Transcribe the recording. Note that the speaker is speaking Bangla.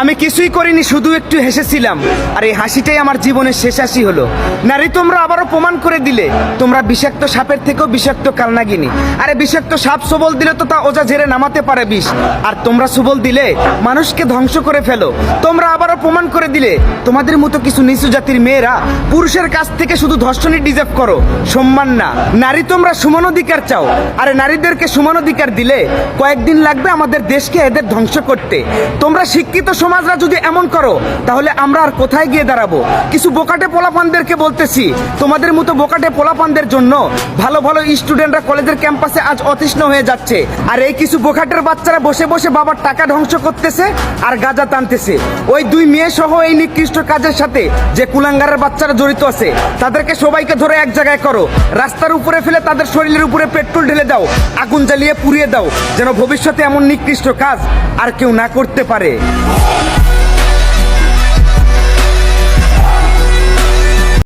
আমি কিছুই করিনি, শুধু একটু হেসেছিলাম। আর এই হাসিটাই আমার জীবনের শেষ হাসি হলো। নারী, তোমরা আবারও প্রমাণ করে দিলে তোমরা বিষাক্ত সাপের থেকেও বিষাক্ত কালনাগিনী। আরে বিষাক্ত সাপ সবল দিলে তো তা ওজা ঝেড়ে নামাতে পারে বিষ, আর তোমরা সবল দিলে মানুষকে ধ্বংস করে ফেলো। তোমরা আবারও প্রমাণ করে দিলে তোমাদের মতো কিছু নিচু জাতির মেয়েরা পুরুষের কাছ থেকে শুধু ধর্ষণই ডিজার্ভ করো, সম্মান না। নারী, তোমরা সমান অধিকার চাও। আরে নারীদেরকে সমান অধিকার দিলে কয়েকদিন লাগবে আমাদের দেশকে এদের ধ্বংস করতে। তোমরা শিক্ষিত সমাজরা যদি এমন করো তাহলে আমরা আর কোথায় গিয়ে দাঁড়াবো? কিছু বোকাটে পোলাপানদেরকে বলতেছি, তোমাদের মতো বোকাটে পোলাপানদের জন্য ভালো ভালো স্টুডেন্টরা কলেজের ক্যাম্পাসে আজ অতৃষ্ণ হয়ে যাচ্ছে। আর এই কিছু বোকাটের বাচ্চারা বসে বসে বাবার টাকা ধ্বংস করতেছে আর গাঁজা টানতেছে। ওই দুই মেয়ে সহ এই নিকৃষ্ট কাজের সাথে যে কুলাঙ্গারের বাচ্চারা জড়িত আছে তাদেরকে সবাইকে ধরে এক জায়গায় করো, রাস্তার উপরে ফেলে তাদের শরীরের উপরে পেট্রোল ঢেলে দাও, আগুন জ্বালিয়ে পুড়িয়ে দাও, যেন ভবিষ্যতে এমন নিকৃষ্ট কাজ আর কেউ না করতে পারে।